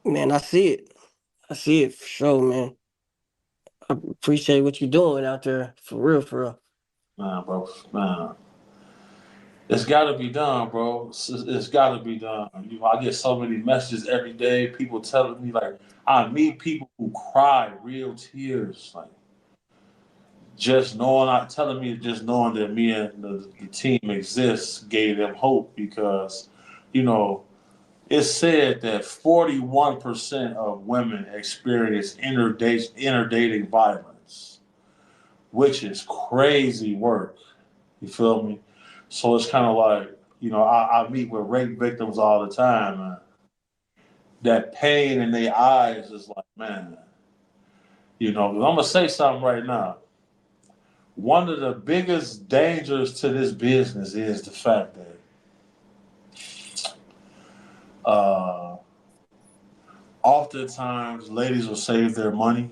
Man, I see it. I see it for sure, man. I appreciate what you're doing out there, for real, for real. Man, bro, man, it's got to be done, bro. It's got to be done. I get so many messages every day. People telling me like I meet people who cry real tears, like just knowing, not telling me, just knowing that me and the team exists gave them hope because, you know, it's said that 41% of women experience interdating violence, which is crazy work. You feel me? So it's kind of like, I meet with rape victims all the time. Man. That pain in their eyes is like, man, I'm going to say something right now. One of the biggest dangers to this business is the fact that uh, oftentimes ladies will save their money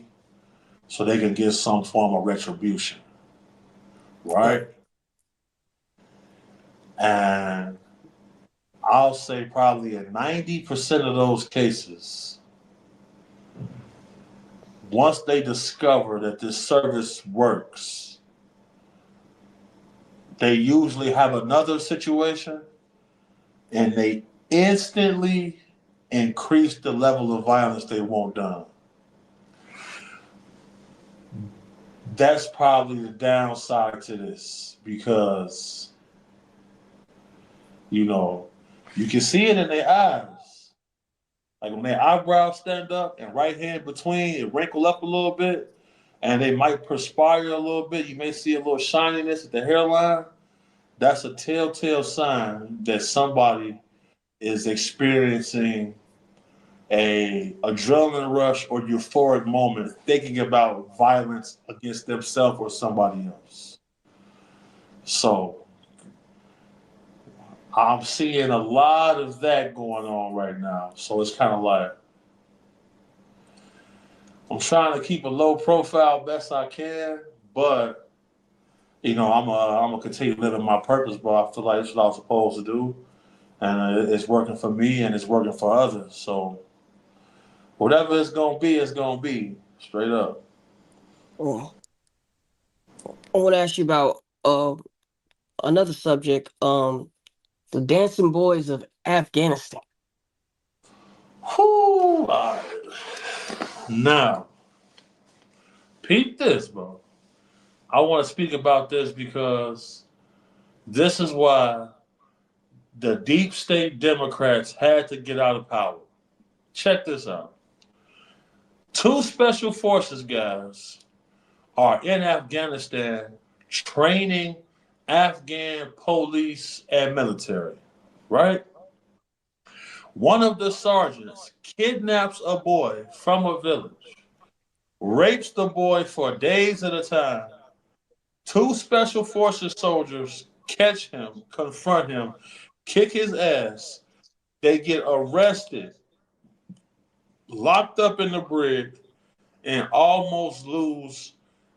so they can get some form of retribution, Right. right? And I'll say probably in 90% of those cases, once they discover that this service works, they usually have another situation and they instantly increase the level of violence they want done. That's probably the downside to this because, you know, you can see it in their eyes. Like when their eyebrows stand up and right hand between it wrinkle up a little bit and they might perspire a little bit. You may see a little shininess at the hairline. That's a telltale sign that somebody is experiencing a adrenaline rush or euphoric moment thinking about violence against themselves or somebody else. So I'm seeing a lot of that going on right now. So it's kind of like I'm trying to keep a low profile best I can, but I'm gonna continue living my purpose, bro. I feel like it's what I was supposed to do, and it's working for me and it's working for others. So whatever it's gonna be straight up. Oh, I want to ask you about another subject. The dancing boys of Afghanistan. Whoo! All right. Now, peep this, bro. I want to speak about this because this is why the deep state Democrats had to get out of power. Check this out. Two special forces guys are in Afghanistan training Afghan police and military, right? One of the sergeants kidnaps a boy from a village, rapes the boy for days at a time. Two special forces soldiers catch him, confront him, kick his ass. They get arrested, locked up in the brig, and almost lose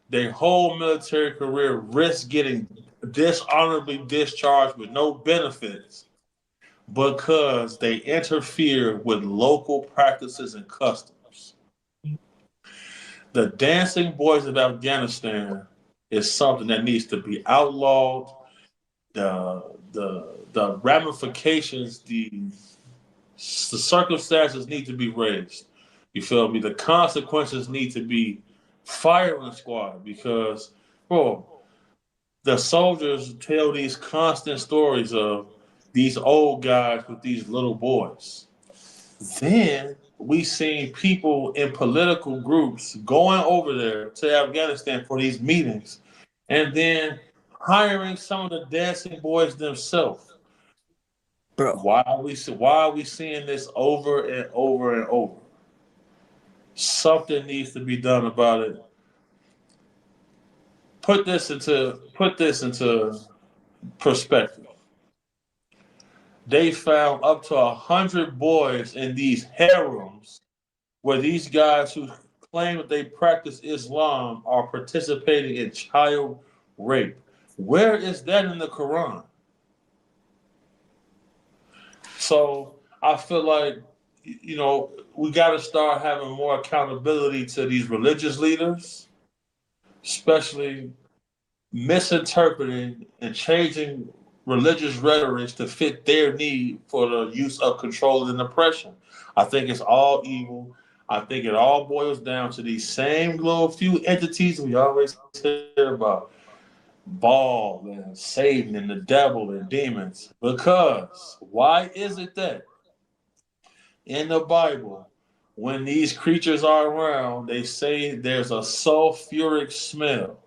their whole military career, risk getting dishonorably discharged with no benefits because they interfere with local practices and customs. The dancing boys of Afghanistan is something that needs to be outlawed. The ramifications, the circumstances need to be raised. You feel me? The consequences need to be firing squad because, bro, the soldiers tell these constant stories of these old guys with these little boys. Then we seen people in political groups going over there to Afghanistan for these meetings, and then hiring some of the dancing boys themselves. Bro. Why are we seeing this over and over and over? Something needs to be done about it. Put this into perspective. They found up to 100 boys in these harems where these guys who claim that they practice Islam are participating in child rape. Where is that in the Quran? So I feel like we got to start having more accountability to these religious leaders, especially misinterpreting and changing religious rhetoric to fit their need for the use of control and oppression. I think it's all evil. I think it all boils down to these same little few entities we always hear about. Baal and Satan and the devil and demons. Because why is it that in the Bible, when these creatures are around, they say there's a sulfuric smell?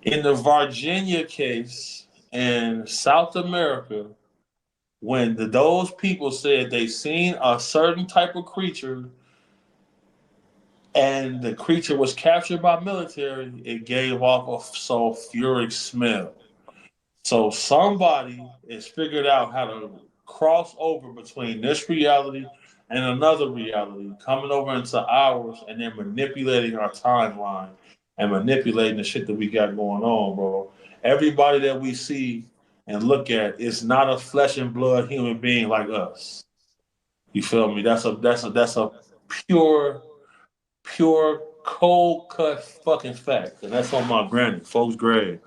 In the Virginia case in South America, when those people said they seen a certain type of creature and the creature was captured by military, it gave off a sulfuric smell. So somebody has figured out how to cross over between this reality and another reality, coming over into ours and then manipulating our timeline and manipulating the shit that we got going on, bro. Everybody that we see and look at is not a flesh and blood human being like us. You feel me? That's a pure, pure, cold cut fucking fact. And that's on my granny, folks' grave.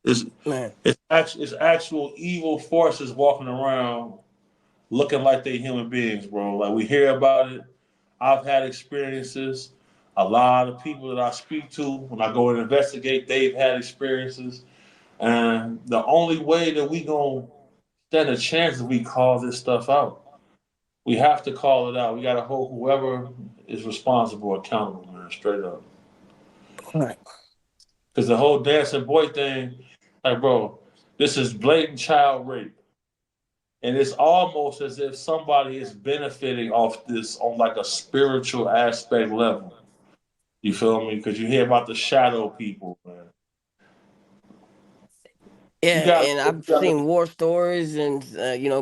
It's Man, it's actual evil forces walking around looking like they human beings, bro. Like we hear about it. I've had experiences. A lot of people that I speak to when I go and investigate, they've had experiences. And the only way that we gonna stand a chance is we call this stuff out. We have to call it out. We gotta hold whoever is responsible accountable, man, straight up. right. Because the whole dancing boy thing, like, bro, this is blatant child rape. And it's almost as if somebody is benefiting off this on like a spiritual aspect level. You feel me? Because you hear about the shadow people, man. You Yeah, got, and you I've got seen war stories, and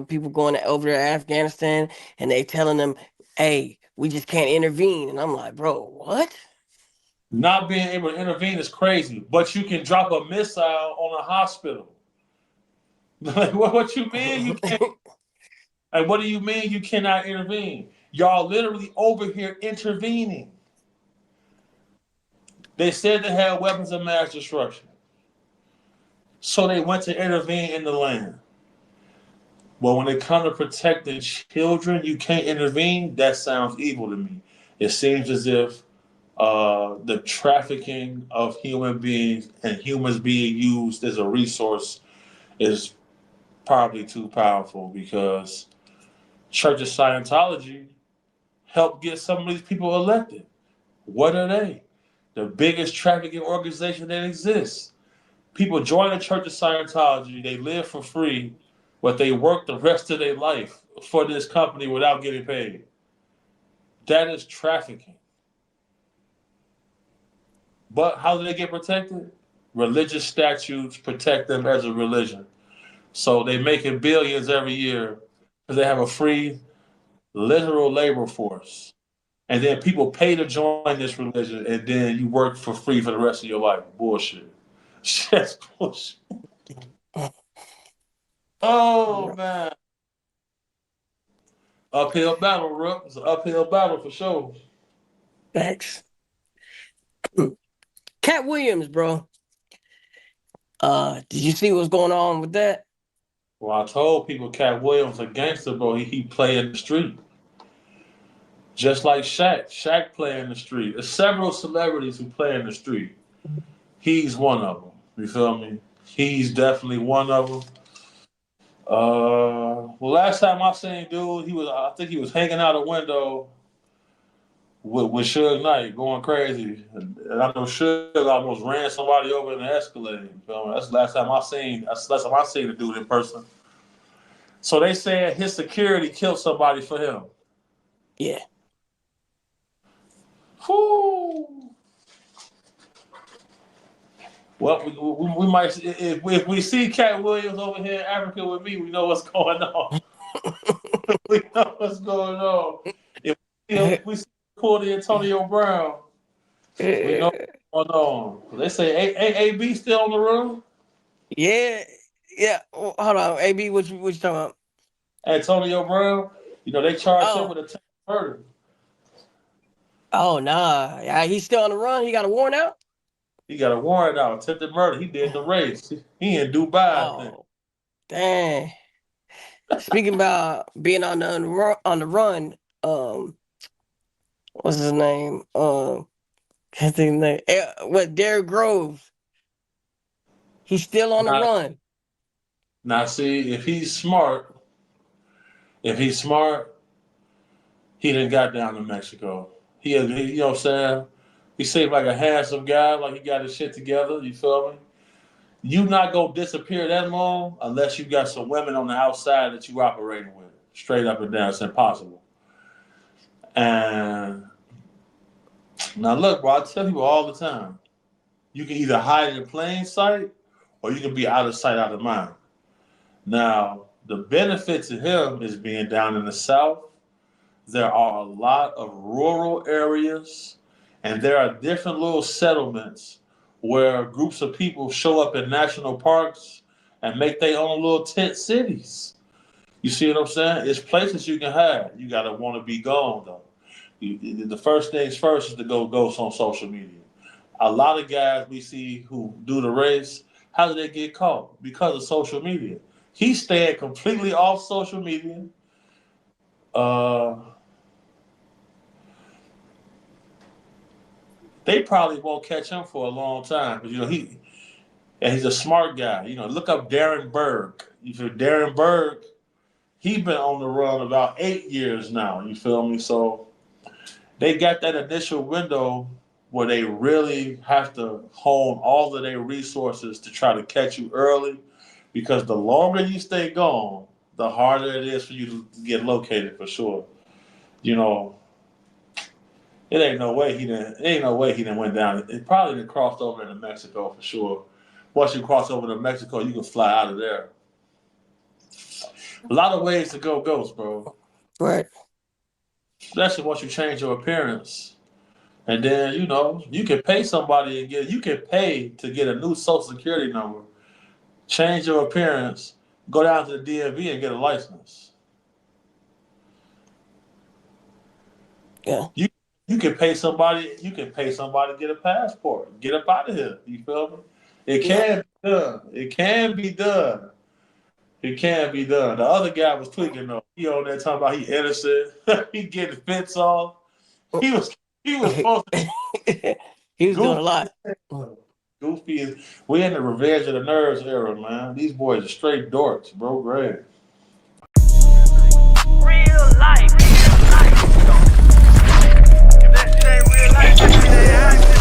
people going over there to Afghanistan, and they telling them, "Hey, we just can't intervene," and I'm like, "Bro, what?" not being able to intervene is crazy, but you can drop a missile on a hospital. Like, what you mean you can't? Like, what do you mean you cannot intervene? Y'all literally over here intervening. They said they had weapons of mass destruction. So they went to intervene in the land. But when it comes to protecting children, you can't intervene. That sounds evil to me. It seems as if the trafficking of human beings and humans being used as a resource is probably too powerful because Church of Scientology helped get some of these people elected. What are they? The biggest trafficking organization that exists. People join the Church of Scientology, they live for free, but they work the rest of their life for this company without getting paid. That is trafficking. But how do they get protected? Religious statutes protect them as a religion. So they making billions every year because they have a free literal labor force. And then people pay to join this religion and then you work for free for the rest of your life. Bullshit. That's bullshit. Oh man. Uphill battle, Rook. It's an uphill battle for sure. Thanks. Cat Williams, bro. Did you see what's going on with that? Well, I told people Cat Williams a gangster, bro. He play in the street. Just like Shaq. Shaq play in the street. There's several celebrities who play in the street. He's one of them. You feel me? He's definitely one of them. Well, last time I seen dude, I think he was hanging out a window with Suge Knight going crazy. And I know Suge almost ran somebody over in the Escalade. You feel me? That's the last time I seen. That's the last time I seen the dude in person. So they said his security killed somebody for him. Yeah. Whew. Well, we might if we see Cat Williams over here in Africa with me, we know what's going on. We know what's going on. If we see pull the Antonio Brown, we know what's going on. They say A B still on the road. Yeah, yeah. Hold on, AB. What you talking about? Antonio Brown. They charged him Oh, with attempted murder. oh nah. Yeah, he's still on the run. He got a warrant out. He got a warrant out, attempted murder. He did the race. He in Dubai, I think. Oh, dang. Speaking about being on the run, what's his name? Can't think of his name. What Derrick Groves? He's still on the Now, run. now, see, if he's smart, he done got down to Mexico. You know what I'm saying? He seemed like a handsome guy, like he got his shit together. You feel me? You not gonna disappear that long unless you got some women on the outside that you operating with. Straight up and down, it's impossible. And now look, bro, I tell people all the time, you can either hide in plain sight or you can be out of sight, out of mind. Now, the benefit to him is being down in the South. There are a lot of rural areas, and there are different little settlements where groups of people show up in national parks and make their own little tent cities. You see what I'm saying? It's places you can hide. You gotta want to be gone though. The first things first is to go ghost on social media. A lot of guys we see who do the race, how do they get caught? Because of social media. He stayed completely off social media. Uh, they probably won't catch him for a long time because he's a smart guy. Look up Darren Berg. You feel Darren Berg? He's been on the run about 8 years now. You feel me? So they got that initial window where they really have to hone all of their resources to try to catch you early because the longer you stay gone, the harder it is for you to get located for sure. You know, it ain't no way he didn't went down. It probably didn't crossed over into Mexico for sure. Once you cross over to Mexico, you can fly out of there. A lot of ways to go ghost, bro. Right. Especially once you change your appearance. And then, you can pay somebody and you can pay to get a new social security number, change your appearance, go down to the DMV and get a license. Yeah. You you can pay somebody to get a passport, get up out of here. You feel me? It Yeah. can be done. It can be done. It can be done. The other guy was tweaking though. He on there talking about he innocent. He getting fits off. He was he was supposed to He was doing a goofy. lot. Goofy is we in the revenge of the nerds era, man. These boys are straight dorks, bro. Great. Real life. If that shit ain't real life, that shit ain't acting.